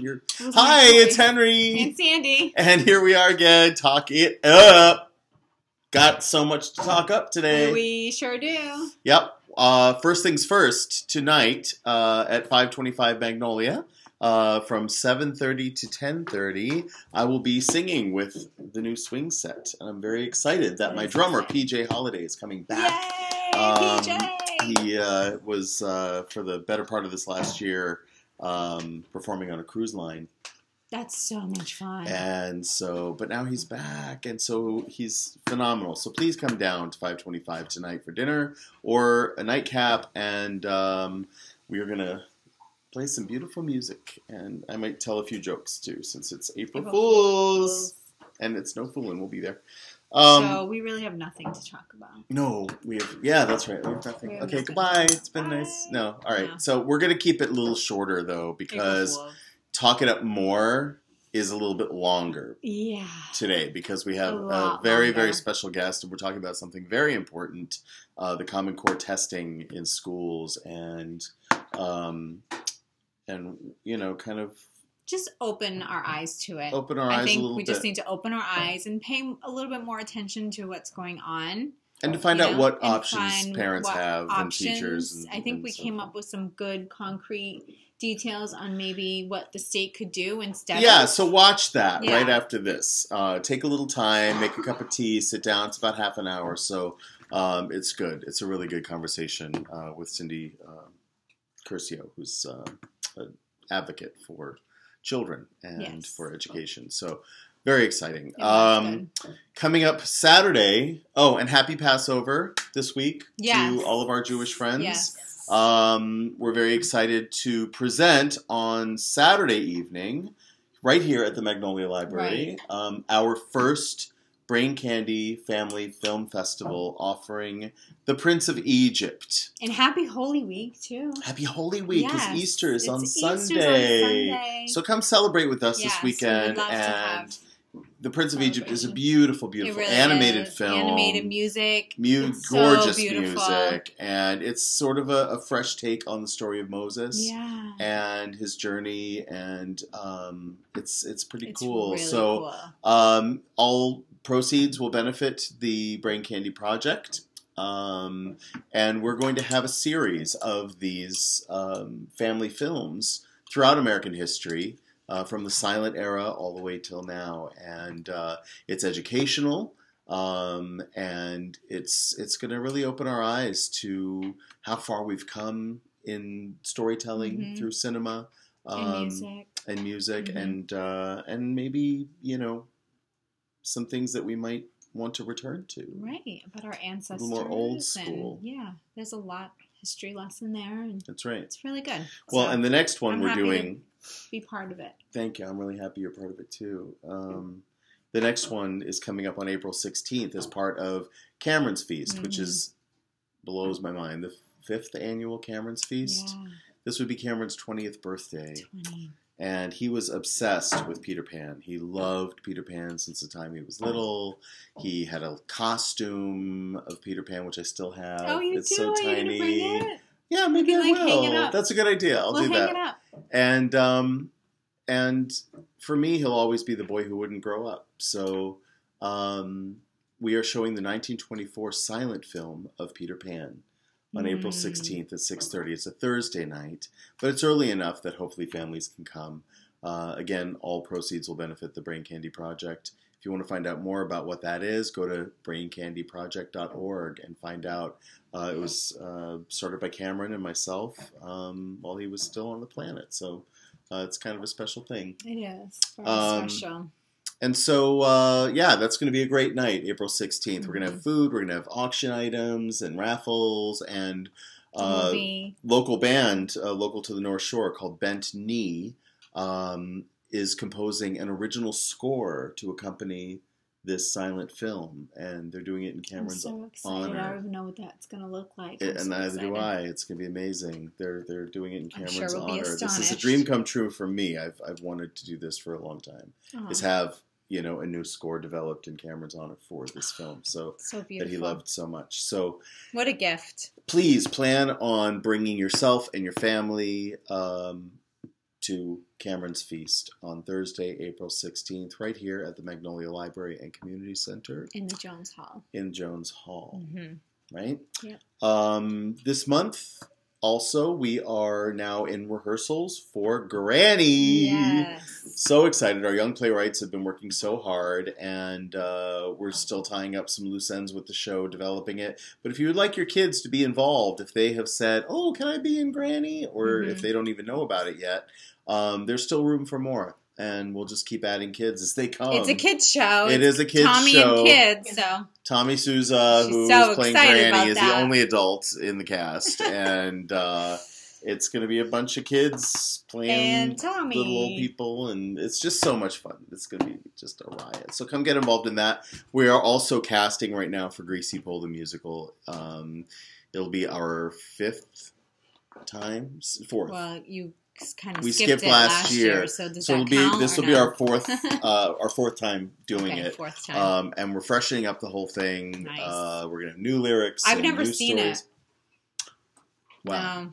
Hi, it's Henry. And Sandy. And here we are again, talk it up. Got so much to talk up today. We sure do. Yep. First things first, tonight at 525 Magnolia, from 7:30 to 10:30, I will be singing with the new swing set. And I'm very excited that my drummer, PJ Holiday, is coming back. Yay, PJ! He was, for the better part of this last year, performing on a cruise line. That's so much fun. And so, but now he's back, and so he's phenomenal. So please come down to 525 tonight for dinner or a nightcap, and we are going to play some beautiful music. And I might tell a few jokes, too, since it's April Fools. And it's no fooling, we'll be there. So we really have nothing to talk about. No, we have, yeah, that's right. We have nothing. Okay, nothing. Goodbye. It's been nice. No, all right. No. So we're going to keep it a little shorter, though, because Talk It Up More is a little bit longer today, because we have a very, very special guest, and we're talking about something very important, the Common Core testing in schools, and you know, kind of just open our eyes to it. Open our eyes a little bit. I think we just need to open our eyes and pay a little bit more attention to what's going on. And to find out what options parents have and teachers. And, I think we came up with some good concrete details on maybe what the state could do instead. Yeah, so watch that right after this. Take a little time, make a cup of tea, sit down. It's about half an hour, so it's good. It's a really good conversation with Cindy Curcio, who's an advocate for children and for education. So very exciting. Coming up Saturday. Oh, and happy Passover this week to all of our Jewish friends. Yes. We're very excited to present on Saturday evening, right here at the Magnolia Library, our first Brain Candy Family Film Festival, offering The Prince of Egypt. And Happy Holy Week, too. Happy Holy Week, because Easter is on Sunday. So come celebrate with us this weekend. And The Prince of Egypt is a beautiful, beautiful animated film. Animated music. Gorgeous music. And it's sort of a fresh take on the story of Moses and his journey. And it's pretty cool. Really so all proceeds will benefit the Brain Candy Project. And we're going to have a series of these family films throughout American history, from the silent era all the way till now. And it's educational, and it's going to really open our eyes to how far we've come in storytelling through cinema and music and maybe, you know, some things that we might want to return to. Right, about our ancestors. A little more old school. And, there's a lot history lesson there. And that's right. It's really good. Well, and the next one we're doing... be part of it. Thank you. I'm really happy you're part of it, too. The next one is coming up on April 16th as part of Cameron's Feast, which blows my mind. The 5th annual Cameron's Feast. Yeah. This would be Cameron's 20th birthday. 20. And he was obsessed with Peter Pan. He loved Peter Pan since the time he was little. He had a costume of Peter Pan, which I still have. Oh, you it's do? so Are tiny. You bring it? Yeah, maybe I will. Hang it up. That's a good idea. I'll do that. Hang it up. And for me, he'll always be the boy who wouldn't grow up. So we are showing the 1924 silent film of Peter Pan on April 16th at 6:30. It's a Thursday night, but it's early enough that hopefully families can come. Again, all proceeds will benefit the Brain Candy Project. If you want to find out more about what that is, go to braincandyproject.org and find out. It was started by Cameron and myself while he was still on the planet. So it's kind of a special thing. It is. Very special. And so, that's going to be a great night, April 16th. We're going to have food, we're going to have auction items and raffles, and local band, local to the North Shore, called Bent Knee, is composing an original score to accompany this silent film, and they're doing it in Cameron's honor. I'm so excited. I don't even know what that's going to look like. And neither do I. It's going to be amazing. They're doing it in Cameron's honor. This is a dream come true for me. I've wanted to do this for a long time. Is have a new score developed in Cameron's honor for this film. So beautiful. That he loved so much. So what a gift. Please plan on bringing yourself and your family to Cameron's Feast on Thursday, April 16th, right here at the Magnolia Library and Community Center In the Jones Hall. in Jones Hall. Mm-hmm. Right? Yep. This month, also, we are now in rehearsals for Granny. Yes. So excited. Our young playwrights have been working so hard, and we're still tying up some loose ends with the show, developing it. But if you would like your kids to be involved, if they have said, oh, can I be in Granny? Or if they don't even know about it yet, there's still room for more. And we'll just keep adding kids as they come. It's a kids show. It is a kids Tommy show. Tommy and kids, so. Tommy Souza, She's who so is playing excited Granny, is about the that. only adult in the cast. And it's going to be a bunch of kids playing And Tommy. little old people. And it's just so much fun. It's going to be just a riot. So come get involved in that. We are also casting right now for Greasy Pole the Musical. It'll be our fourth. Well, you kind of We skipped it last year. So does So that count this or will be no? our fourth time doing Okay, it. fourth time. And we're freshening up the whole thing. Nice. We're gonna have new lyrics. I've and never new seen stories. it. Wow, No.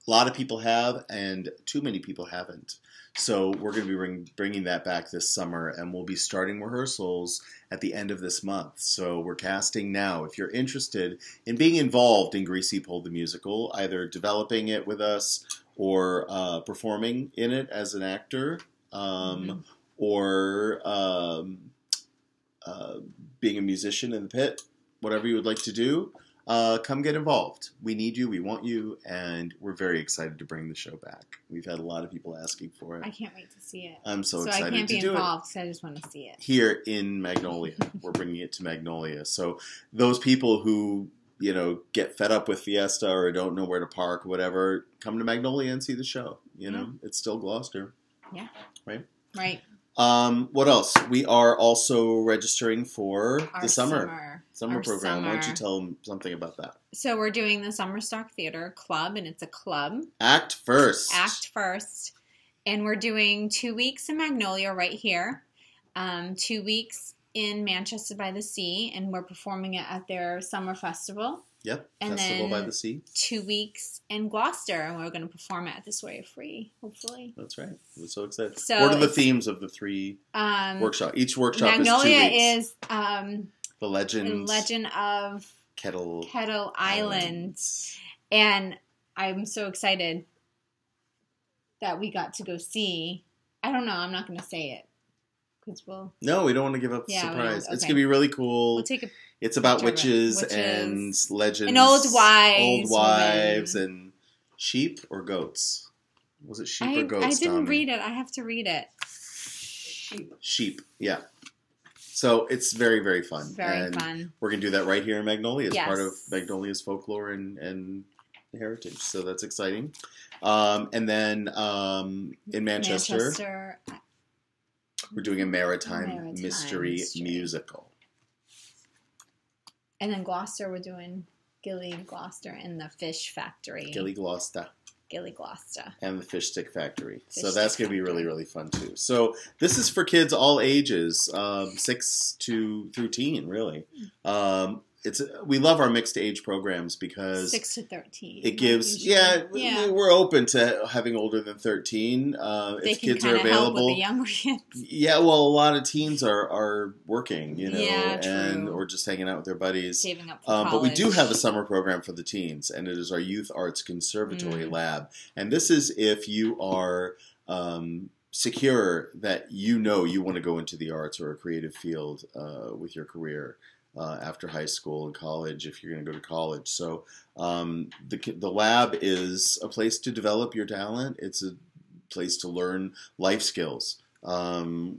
a lot of people have, and too many people haven't. So we're going to be bringing that back this summer, and we'll be starting rehearsals at the end of this month. So we're casting now. If you're interested in being involved in Greasy Pole the Musical, either developing it with us or performing in it as an actor, or being a musician in the pit, whatever you would like to do, come get involved. We need you, we want you, and we're very excited to bring the show back. We've had a lot of people asking for it. I can't wait to see it. I'm so I excited can't to be do involved because I just want to see it. it here in Magnolia. We're bringing it to Magnolia. So those people who get fed up with Fiesta or don't know where to park or whatever, come to Magnolia and see the show. It's still Gloucester. Yeah. Right? Right. What else? We are also registering for Our the summer Our program. Why don't you summer. tell them something about that? So we're doing the Summer Stock Theater Club, and it's a club. Act first. Act first. And we're doing 2 weeks in Magnolia right here, 2 weeks in Manchester by the Sea, and we're performing it at their summer festival. Yep. And Festival by then the Sea. 2 weeks in Gloucester, and we're going to perform it at the Soiree Free, hopefully. That's right. We're so excited. So what are the it's, themes of the three workshops? Each workshop Magnolia is 2 weeks. is The Legend of Kettle Island. And I'm so excited that we got to go see. I don't know. I'm not going to say it. No, we don't want to give up the Yeah, we surprise. don't. It's Okay. going to be really cool. We'll take a It's about picture of it. witches and legends. And old wives. Old wives and sheep or goats. Was it sheep or goats, I didn't Tommy? read it. I have to read it. Sheep, yeah. So it's very, very fun. Very fun. We're going to do that right here in Magnolia as Yes. part of Magnolia's folklore and heritage. So that's exciting. And then in Manchester, we're doing a maritime mystery musical. And then Gloucester, we're doing Gilly Gloucester and the Fish Factory. Gilly Gloucester. And the Fish Stick Factory. So that's going to be really, really fun too. So this is for kids all ages, 6 through teen, really. We love our mixed age programs because 6 to 13. it gives, we're open to having older than 13 they if can kids are help available. with the younger kids. Yeah, well, a lot of teens are working, Yeah, true. or just hanging out with their buddies. Saving up for college. But we do have a summer program for the teens, and it is our Youth Arts Conservatory Lab. And this is if you are secure that you want to go into the arts or a creative field with your career. After high school and college, if you're going to go to college. So the lab is a place to develop your talent. It's a place to learn life skills.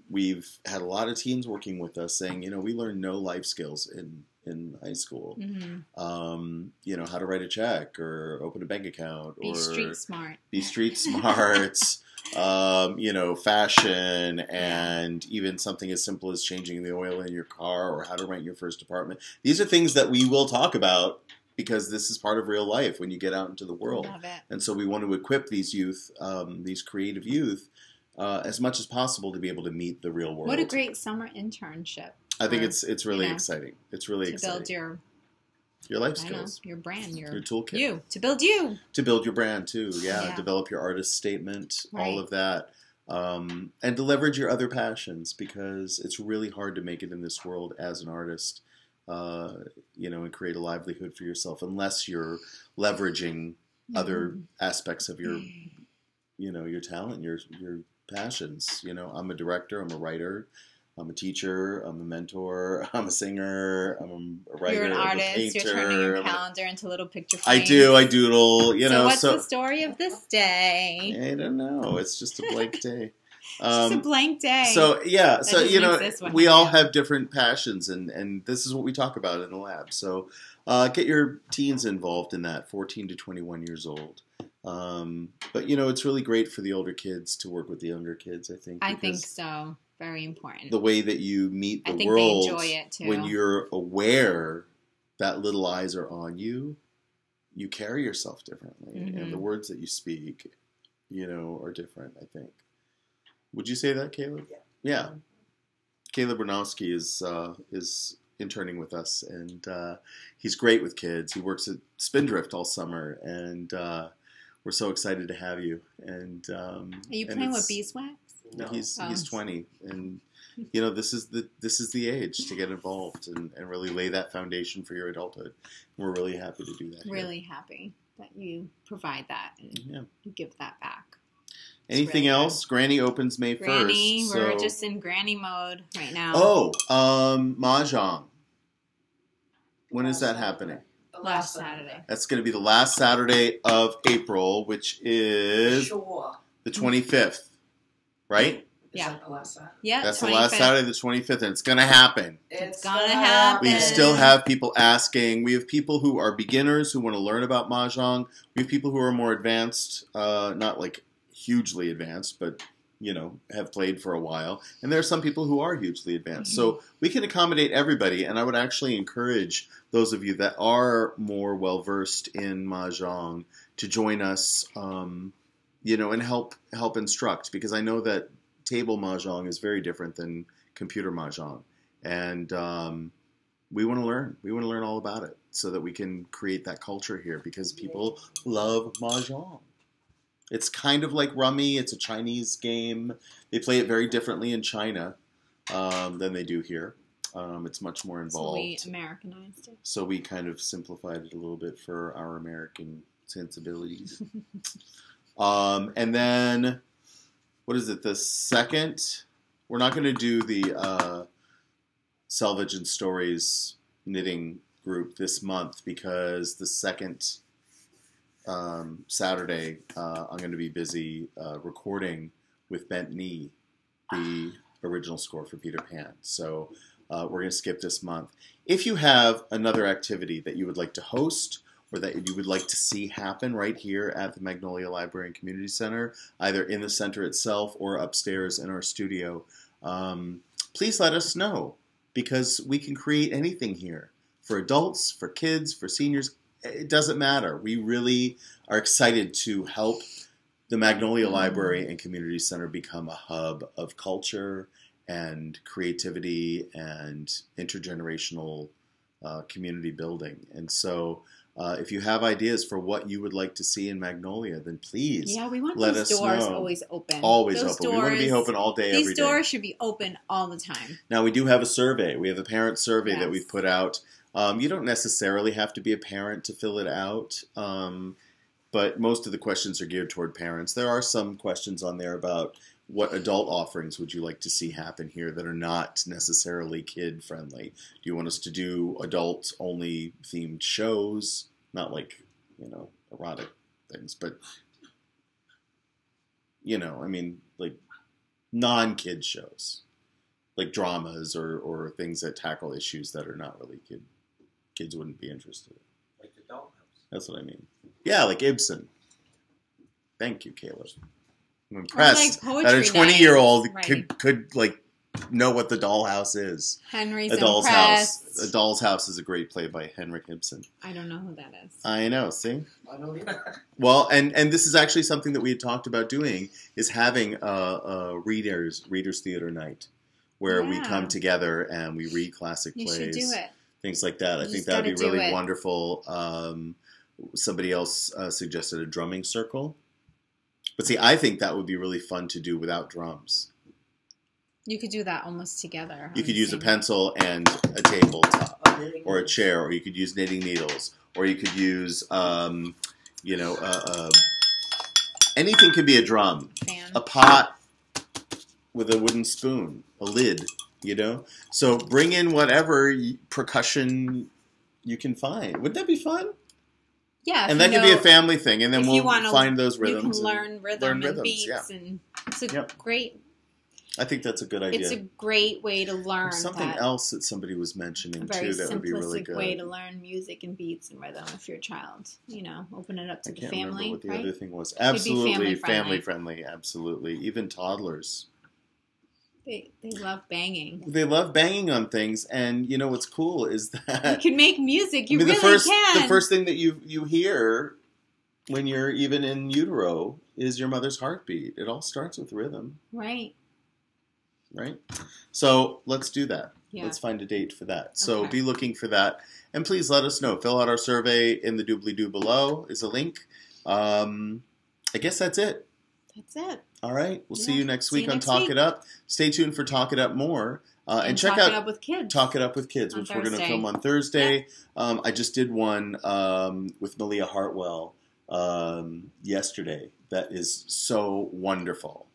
We've had a lot of teens working with us saying, we learned no life skills in high school. Mm-hmm. How to write a check or open a bank account. Be street smart. Be street smart. Fashion, and even something as simple as changing the oil in your car or how to rent your first apartment. These are things that we will talk about because this is part of real life when you get out into the world. Love it. And so we want to equip these youth, these creative youth, as much as possible to be able to meet the real world. What a great summer internship. I think it's really exciting. It's really exciting. To build your Your life I know. skills. Your brand. Your toolkit. You. To build you. To build your brand, too. Yeah. Yeah. Develop your artist statement, all Right. of that. And to leverage your other passions, because it's really hard to make it in this world as an artist, and create a livelihood for yourself unless you're leveraging other aspects of your talent, your passions. I'm a director, I'm a writer, I'm a teacher, I'm a mentor, I'm a singer, I'm a writer, You're an I'm a artist. painter. You're turning your calendar into little picture I frames. do, I doodle, So what's the story of this day? I don't know. It's just a blank day. It's just a blank day. So yeah, That so just makes this one we all happen. have different passions, and this is what we talk about in the lab. So get your teens involved in that, 14 to 21 years old. But it's really great for the older kids to work with the younger kids. I think. I think because so. Very important. the way that you meet I the think world they enjoy it too. when you're aware that little eyes are on you, you carry yourself differently, and the words that you speak, are different. I think. Would you say that, Caleb? Yeah. Caleb Bernowski is interning with us, and he's great with kids. He works at Spindrift all summer, and we're so excited to have you. And Are you playing with beeswax? No. He's 20, and this is the age to get involved and really lay that foundation for your adulthood. And we're really happy to do that. Really happy that you provide that and you give that back. Anything really else? Granny opens May 1st. Granny, we're just in granny mode right now. Oh, Mahjong. When is that happening? Last Saturday. That's going to be the last Saturday of April, which is the 25th, right? Yeah. Is that the last Saturday? Yeah, That's 25th. the last Saturday, the 25th, and it's going to happen. It's gonna happen. We still have people asking. We have people who are beginners who want to learn about Mahjong. We have people who are more advanced, not like hugely advanced, but have played for a while. And there are some people who are hugely advanced. So we can accommodate everybody, and I would actually encourage those of you that are more well-versed in Mahjong to join us, and help instruct, because I know that table Mahjong is very different than computer Mahjong. And we want to learn. We want to learn all about it so that we can create that culture here, because people love Mahjong. It's kind of like Rummy. It's a Chinese game. They play it very differently in China than they do here. It's much more involved. So we Americanized it. So we kind of simplified it a little bit for our American sensibilities. And then, what is it? The second, we're not going to do the Selvage and Stories knitting group this month, because the second Saturday, I'm going to be busy recording with Bent Knee the original score for Peter Pan. So we're going to skip this month. If you have another activity that you would like to host or that you would like to see happen right here at the Magnolia Library and Community Center, either in the center itself or upstairs in our studio, please let us know, because we can create anything here for adults, for kids, for seniors. It doesn't matter. We really are excited to help the Magnolia Library and Community Center become a hub of culture and creativity and intergenerational community building. And so if you have ideas for what you would like to see in Magnolia, then please we want let those us doors know. always open. Always Those open. We want to be open all day, every day. These doors should be open all the time. Now, we do have a survey. We have a parent survey that Yes. we've put out. You don't necessarily have to be a parent to fill it out, but most of the questions are geared toward parents. There are some questions on there about what adult offerings would you like to see happen here that are not necessarily kid-friendly. Do you want us to do adult-only themed shows? Not like, erotic things, but, like non-kid shows. Like dramas or things that tackle issues that are not really kids wouldn't be interested in. Like the Dollhouse. That's what I mean. Yeah, like Ibsen. Thank you, Caleb. I'm impressed Or like that a poetry 20-year-old nights, right. could like know what the Dollhouse is. Henry's A Doll's impressed. House. A Doll's House is a great play by Henrik Ibsen. I don't know who that is. I know. See. I don't either. Well, and this is actually something that we had talked about doing, is having a readers theater night, where we Yeah. come together and we read classic You plays. should do it. things like that. I You think just that would be gotta do really it. wonderful. Somebody else suggested a drumming circle. But see, I think that would be really fun to do without drums. You could do that almost together. You on could the use a same- pencil and a tabletop, knitting or a needles. chair, or you could use knitting needles, or you could use, anything could be a drum. fan. A pot with a wooden spoon, a lid, So bring in whatever percussion you can find. Wouldn't that be fun? Yeah, And that could be a family thing, and then if you we'll wanna- find those You rhythms. can and learn rhythm learn and rhythms, beats, yeah. and it's a Yep. great. I think that's a good idea. It's a great way to learn. There's something that. else that somebody was mentioning A very too that would be really simplistic good. way to learn music and beats and rhythm if your child, open it up to I the can't family, remember what the right? other thing was. be Absolutely family-friendly. family friendly. Absolutely, even toddlers. They love banging. They love banging on things, and what's cool is You that can make music. You really the first thing that you hear when you're even in utero is your mother's heartbeat. It all starts with rhythm, right? right? So let's do that. Yeah. Let's find a date for that. So Okay. be looking for that, and please let us know. Fill out our survey in the doobly-doo below is a link. I guess that's it. That's it. All right. We'll see Yeah. you next See you week on next Talk week. It Up. Stay tuned for Talk It Up more. And check Talk out It Up with Kids. Talk It Up with Kids, On which we're going to Thursday. film on Thursday. I just did one with Malia Hartwell yesterday. That is so wonderful.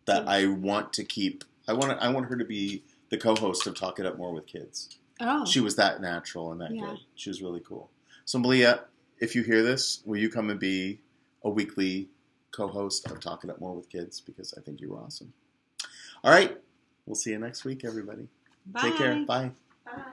That I want to keep. I want her to be the co-host of Talk It Up More with Kids. Oh, She was that natural and that Yeah. good. She was really cool. So Malia, if you hear this, will you come and be a weekly co-host of Talk It Up More with Kids? Because I think you were awesome. All right. We'll see you next week, everybody. bye. Take care. Bye. Bye.